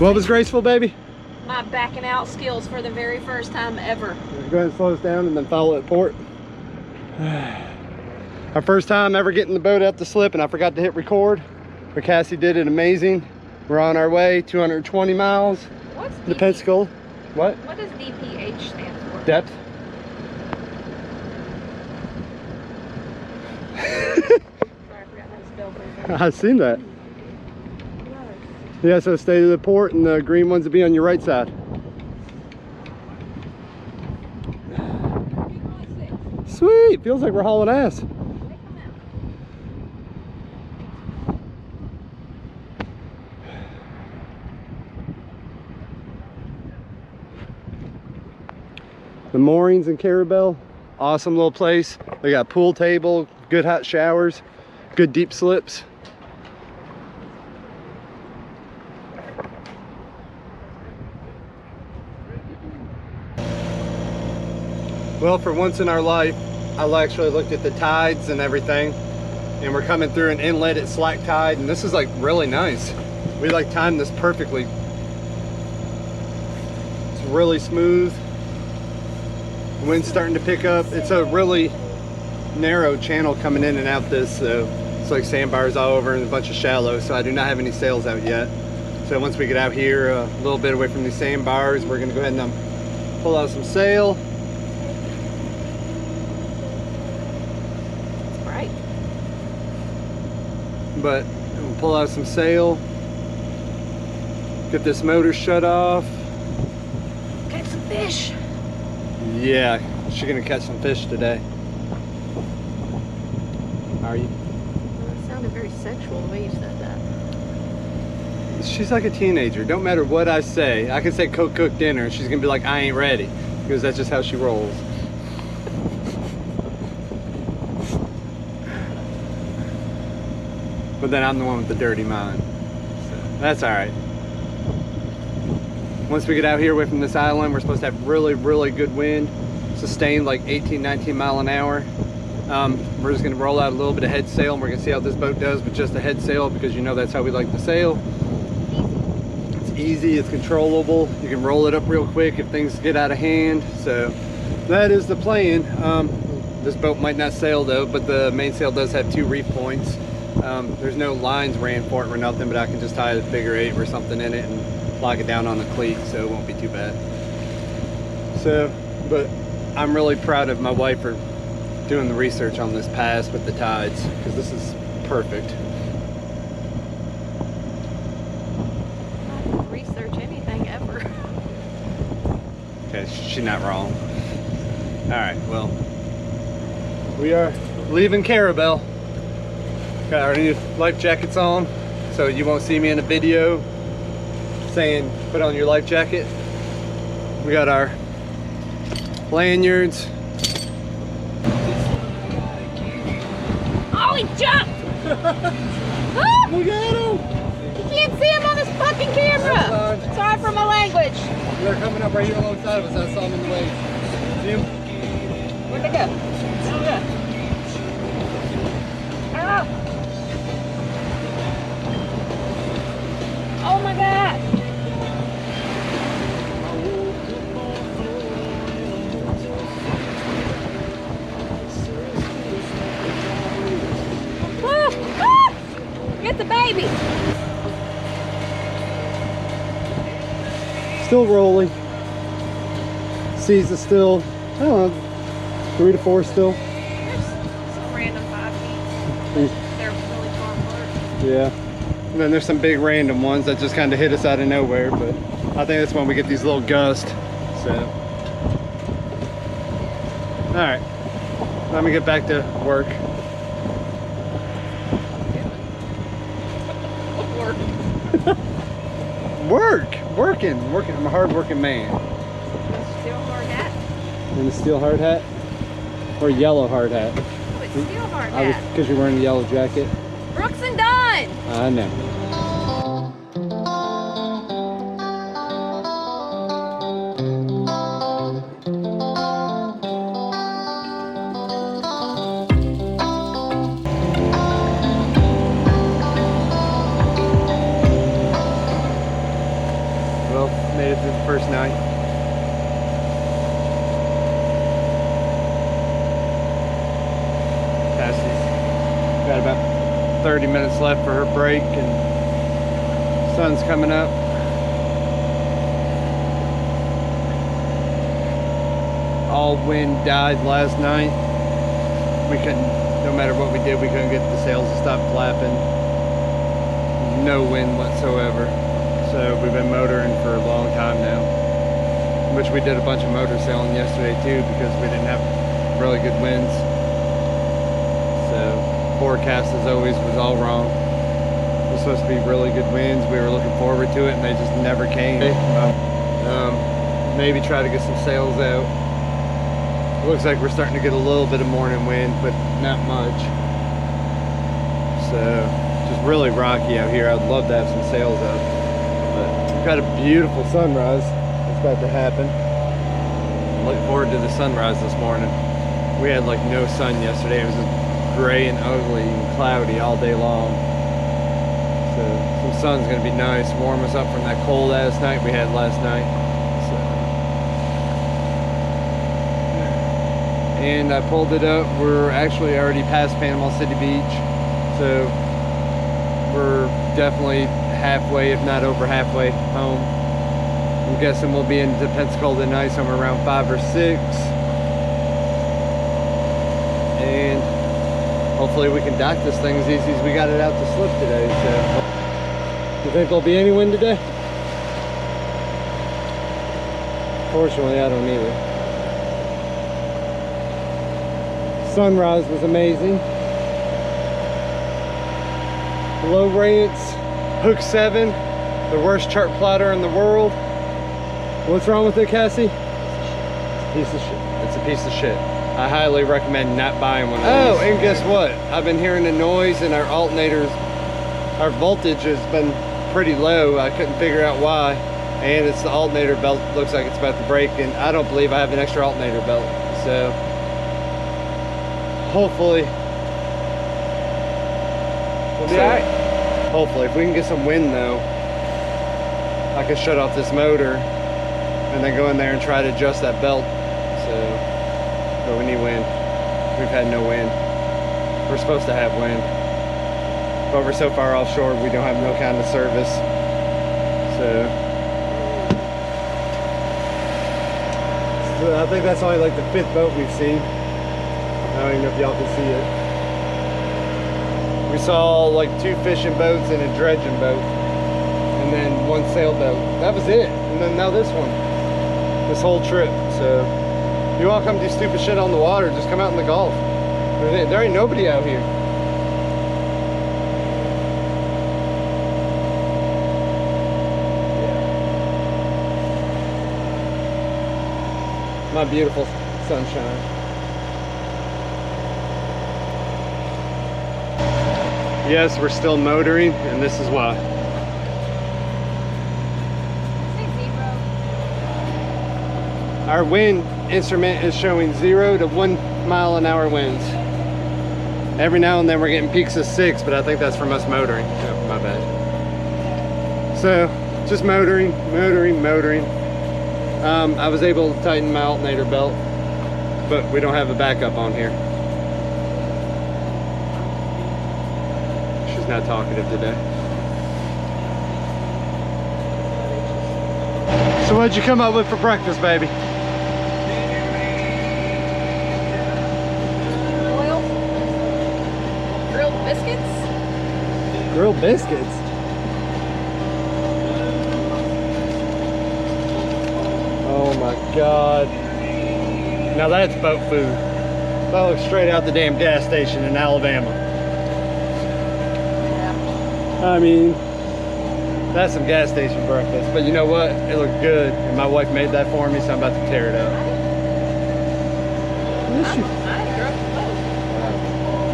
What was graceful, baby? My backing out skills for the very first time ever. Go ahead and slow us down and then follow at port. Our first time ever getting the boat out the slip, and I forgot to hit record, but Cassie did it amazing. We're on our way, 220 miles. What's to Pensacola. What? What does DPH stand for? Depth. Sorry, I forgot how to spell things. I've seen that. Yeah, so stay to the port, and the green ones will be on your right side. Sweet, feels like we're hauling ass. The moorings in Carrabelle, awesome little place. They got pool table, good hot showers, good deep slips. Well, for once in our life, I actually looked at the tides and everything, and we're coming through an inlet at slack tide, and this is like really nice. We like timed this perfectly. It's really smooth. The wind's starting to pick up. It's a really narrow channel coming in and out this, so it's like sandbars all over and a bunch of shallow, so I do not have any sails out yet. So once we get out here a little bit away from these sandbars, we're gonna go ahead and pull out some sail. But we'll pull out some sail, get this motor shut off. Catch some fish. Yeah, she's gonna catch some fish today. Are you? Well, that sounded very sexual the way you said that. She's like a teenager. Don't matter what I say. I can say cook dinner and she's gonna be like, I ain't ready. Because that's just how she rolls. But then I'm the one with the dirty mind. So that's all right. Once we get out here away from this island, we're supposed to have really, really good wind. Sustained like 18, 19 mile an hour. We're just gonna roll out a little bit of head sail, and we're gonna see how this boat does with just a head sail, because you know that's how we like to sail. It's easy, it's controllable. You can roll it up real quick if things get out of hand. So that is the plan. This boat might not sail though, but the mainsail does have 2 reef points. There's no lines ran for it or nothing, but I can just tie a figure 8 or something in it and lock it down on the cleat, so it won't be too bad. So, but I'm really proud of my wife for doing the research on this pass with the tides, because this is perfect. I didn't research anything ever. Okay, she's not wrong. All right, well, we are leaving Carrabelle. Got our new life jackets on, so you won't see me in a video saying put on your life jacket. We got our lanyards. Oh, he jumped! Ah! Look at him! You can't see him on this fucking camera! Sorry for my language. They're coming up right here alongside of us. I saw them in the waves. See them? Where'd they go? Ah! Oh my God! Ah! Ah! Get the baby! Still rolling. Seas are still, I don't know, 3 to 4 still. There's some random 5 feet. They're really far apart. Yeah. And then there's some big random ones that just kind of hit us out of nowhere, but I think that's when we get these little gusts. So, all right, let me get back to work. Working. I'm a hard-working man. Steel hard hat. In a steel hard hat or yellow hard hat? Oh, it's steel hard hat. Because you're wearing a yellow jacket. Brooks and Dunn. I know. Got about 30 minutes left for her break, and sun's coming up. All wind died last night. We couldn't, no matter what we did, we couldn't get the sails to stop flapping. No wind whatsoever. So we've been motoring for a long time now. Which we did a bunch of motor sailing yesterday too, because we didn't have really good winds. So forecast as always was all wrong. It was supposed to be really good winds. We were looking forward to it and they just never came. Maybe try to get some sails out. It looks like we're starting to get a little bit of morning wind, but not much. So just really rocky out here. I'd love to have some sails up. But we've got a beautiful sunrise that's about to happen. Looking forward to the sunrise this morning. We had like no sun yesterday. It was just gray and ugly and cloudy all day long. So some sun's gonna be nice, warm us up from that cold ass night we had last night. And I pulled it up. We're actually already past Panama City Beach, so we're definitely halfway, if not over halfway home. I'm guessing we'll be into Pensacola tonight somewhere around 5 or 6, and hopefully we can dock this thing as easy as we got it out to slip today. So you think there'll be any wind today? Fortunately, I don't either. Sunrise was amazing. Low rates, hook 7, the worst chart plotter in the world. What's wrong with it, Cassie? It's a piece of shit. It's a piece of shit. I highly recommend not buying one of these. Oh, and guess what? I've been hearing a noise and our alternators, our voltage has been pretty low. I couldn't figure out why. And it's the alternator belt. Looks like it's about to break, and I don't believe I have an extra alternator belt. So hopefully we'll be alright. Hopefully, if we can get some wind though, I can shut off this motor and then go in there and try to adjust that belt. So, but we need wind. We've had no wind. We're supposed to have wind, but we're so far offshore we don't have no kind of service. So I think that's only like the 5th boat we've seen. I don't even know if y'all can see it. We saw like 2 fishing boats and a dredging boat, and then 1 sailboat. That was it. And then now this one, this whole trip. So if you want to come do stupid shit on the water, just come out in the Gulf. There ain't nobody out here. My beautiful sunshine. Yes, we're still motoring, and this is why. Our wind instrument is showing 0 to 1 mile an hour winds. Every now and then we're getting peaks of 6, but I think that's from us motoring. Oh, my bad. So, just motoring. I was able to tighten my alternator belt, but we don't have a backup on here. She's not talkative today. So what'd you come up with for breakfast, baby? Oil. Grilled biscuits. Grilled biscuits? Oh my God. Now that's boat food. That looks straight out the damn gas station in Alabama. I mean, that's some gas station breakfast, but you know what? It looked good, and my wife made that for me, so I'm about to tear it up. I grew up with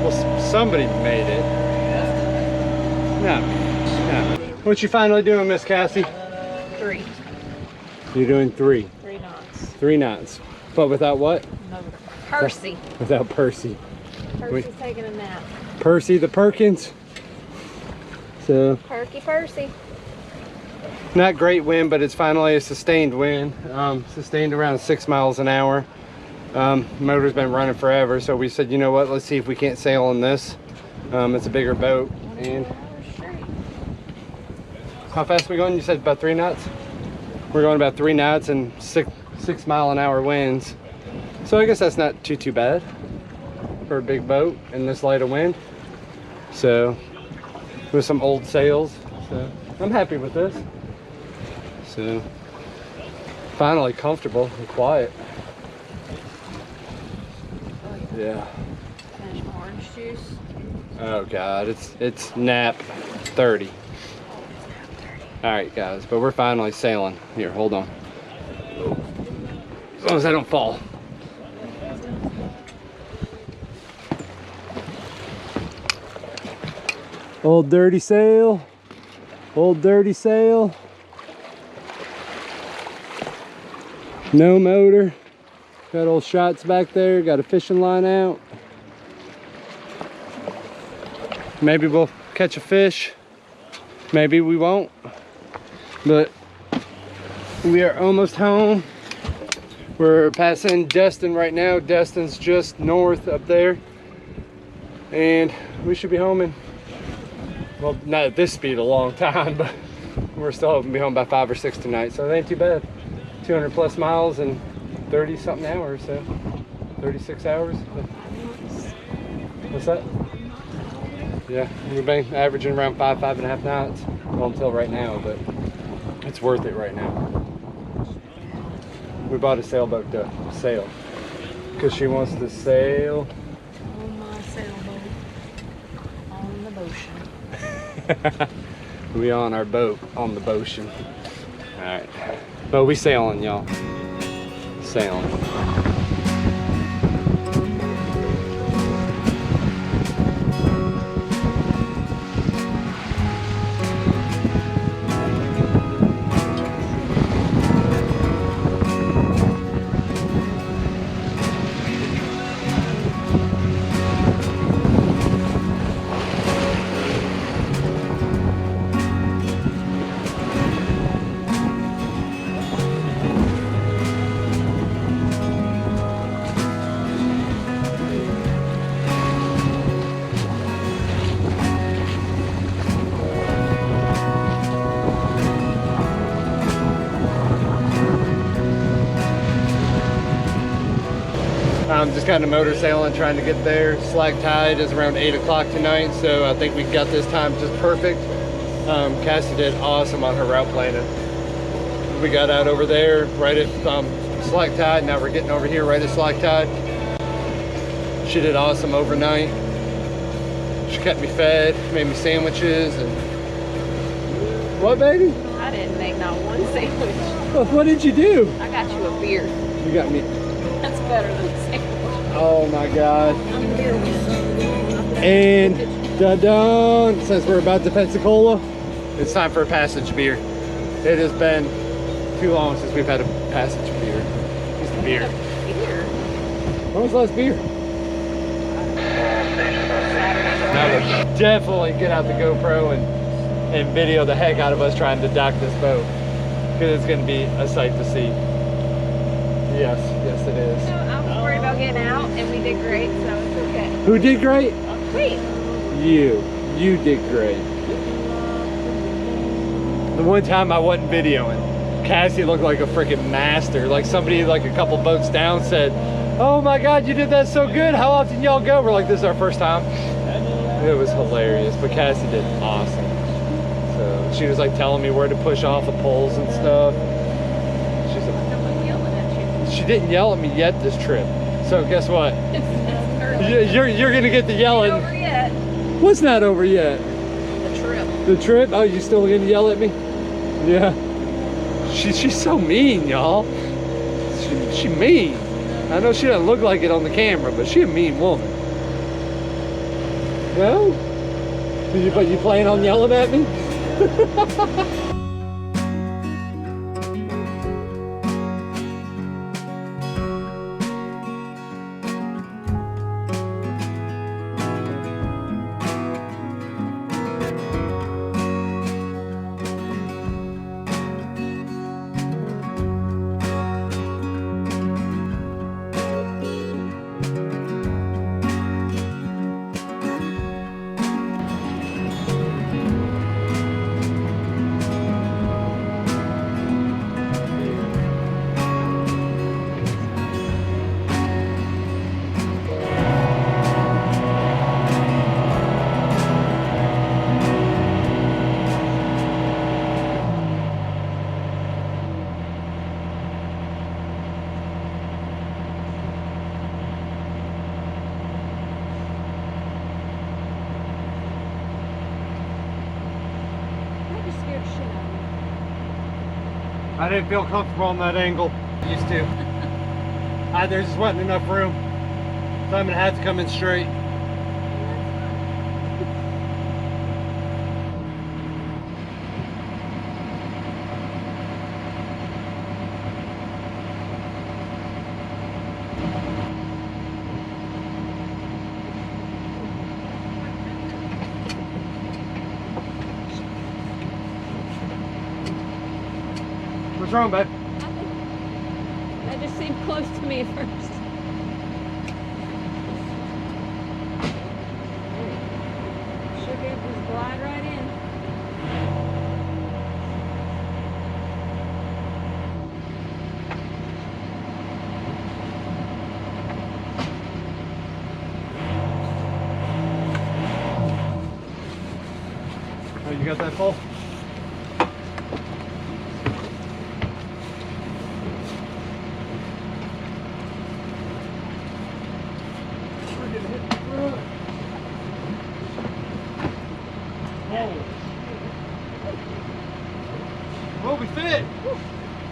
both. Well, somebody made it. No. What you finally doing, Miss Cassie? 3. You're doing 3. 3 knots. 3 knots. But without what? Motor. Percy. Without Percy. Percy's taking a nap. Percy the Perkins. So Percy. not great wind, but it's finally a sustained wind. Sustained around 6 miles an hour. Motor's been running forever, so we said, you know what, let's see if we can't sail on this. It's a bigger boat. And how fast are we going? You said about 3 knots? We're going about 3 knots and 6 mile an hour winds. So I guess that's not too bad for a big boat in this light of wind. So with some old sails. So I'm happy with this. So finally comfortable and quiet. Yeah. Finish my orange juice. Oh God, it's nap 30. All right, guys, but we're finally sailing. Here, hold on. As long as I don't fall. Old dirty sail. Old dirty sail. No motor. Got old shots back there. Got a fishing line out. Maybe we'll catch a fish. Maybe we won't. But we are almost home. We're passing Destin right now. Destin's just north up there. And we should be home in, well, not at this speed, a long time, but we're still hoping to be home by 5 or 6 tonight. So it ain't too bad. 200 plus miles and 30 something hours, so 36 hours. What's that? Yeah, we've been averaging around 5.5 knots. Well, until right now, but it's worth it right now. We bought a sailboat to sail because she wants to sail On my sailboat. On the ocean. we on our boat on the ocean. All right, but we sailing, y'all. Sailing. Just kind of motor sailing, trying to get there. Slack tide is around 8 o'clock tonight, so I think we got this time just perfect. Cassie did awesome on her route planning. We got out over there right at slack tide. Now we're getting over here right at slack tide. She did awesome overnight. She kept me fed, made me sandwiches, and what, baby? I didn't make not one sandwich. Well, what did you do? I got you a beer. You got me. That's better than a sandwich. Oh my God. I'm a beer one. And dun-dun, since we're about to Pensacola, it's time for a passage beer. It has been too long since we've had a passage beer. Just a beer. Beer? When was the last beer? Now we'll definitely get out the GoPro and video the heck out of us trying to dock this boat, because it's going to be a sight to see. Yes, yes it is. No, I was worried about getting out, and we did great, so it's okay. Who did great? Wait. You did great. The one time I wasn't videoing, Cassie looked like a freaking master. Like somebody like a couple boats down said, "Oh my God, you did that so good. How often y'all go?" We're like, "This is our first time." It was hilarious, but Cassie did awesome. So she was like telling me where to push off the poles and stuff. She's Someone yelling at you. She didn't yell at me yet this trip. So guess what? It's early. You're gonna get the yelling. It's not over yet. What's not over yet? The trip. The trip? Oh, you still gonna yell at me? Yeah. She's so mean, y'all. She mean. I know she doesn't look like it on the camera, but she a mean woman. Well, but you planning on yelling at me? I didn't feel comfortable on that angle. Used to. There just wasn't enough room. So I'm gonna have to come in straight. What's wrong, babe? Nothing. That just seemed close to me at first. Shook it, just glide right in. Oh, you got that full? Well, we fit.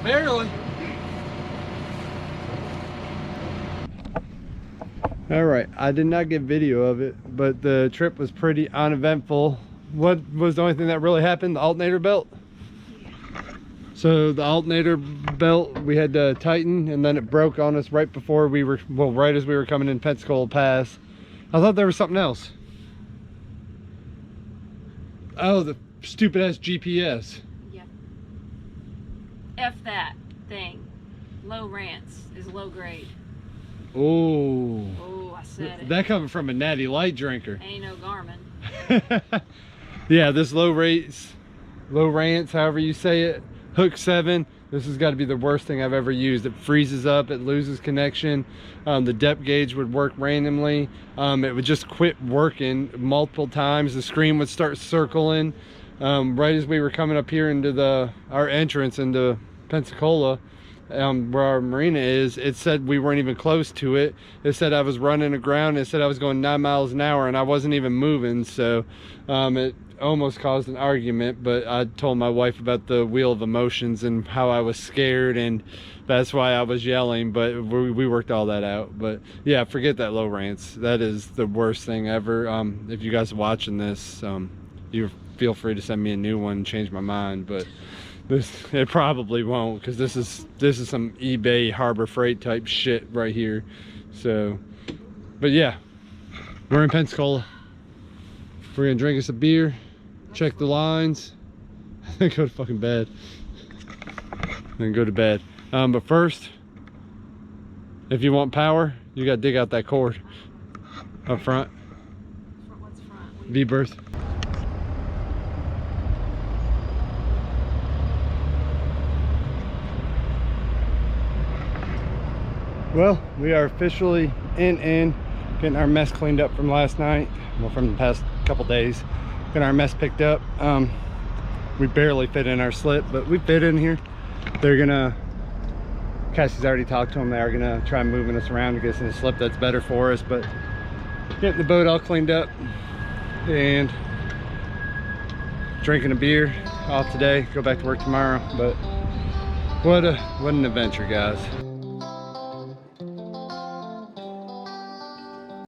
Barely. All right, I did not get video of it, but the trip was pretty uneventful. What was the only thing that really happened? The alternator belt. So the alternator belt we had to tighten, and then it broke on us right before we were, well, right as we were coming in Pensacola Pass. I thought there was something else. Oh, the stupid ass GPS. Yeah. F that thing. Low rants is low grade. Oh. Oh, I said it. That coming from a Natty Light drinker. Ain't no Garmin. Yeah, this low rants, however you say it. Hook 7. This has got to be the worst thing I've ever used. It freezes up, it loses connection. The depth gauge would work randomly. It would just quit working multiple times. The screen would start circling. Right as we were coming up here into our entrance into Pensacola, where our marina is, it said we weren't even close to it. It said I was running aground. It said I was going 9 miles an hour and I wasn't even moving. So it almost caused an argument, but I told my wife about the wheel of emotions and how I was scared, and that's why I was yelling, but we worked all that out. But yeah, forget that low rants. That is the worst thing ever. If you guys are watching this, you feel free to send me a new one and change my mind, but it probably won't, because this is some eBay Harbor Freight type shit right here. So, but yeah, we're in Pensacola. We're gonna drink us a beer, check the lines, then go to fucking bed. Then go to bed. But first, if you want power, you gotta dig out that cord up front. What's front? V-berth. Well, we are officially in, getting our mess cleaned up from last night, well, from the past couple days. Getting our mess picked up. We barely fit in our slip, but we fit in here. They're gonna, Cassie's already talked to them, they are gonna try moving us around to get us in a slip that's better for us, but getting the boat all cleaned up and drinking a beer off today, go back to work tomorrow. But what an adventure, guys.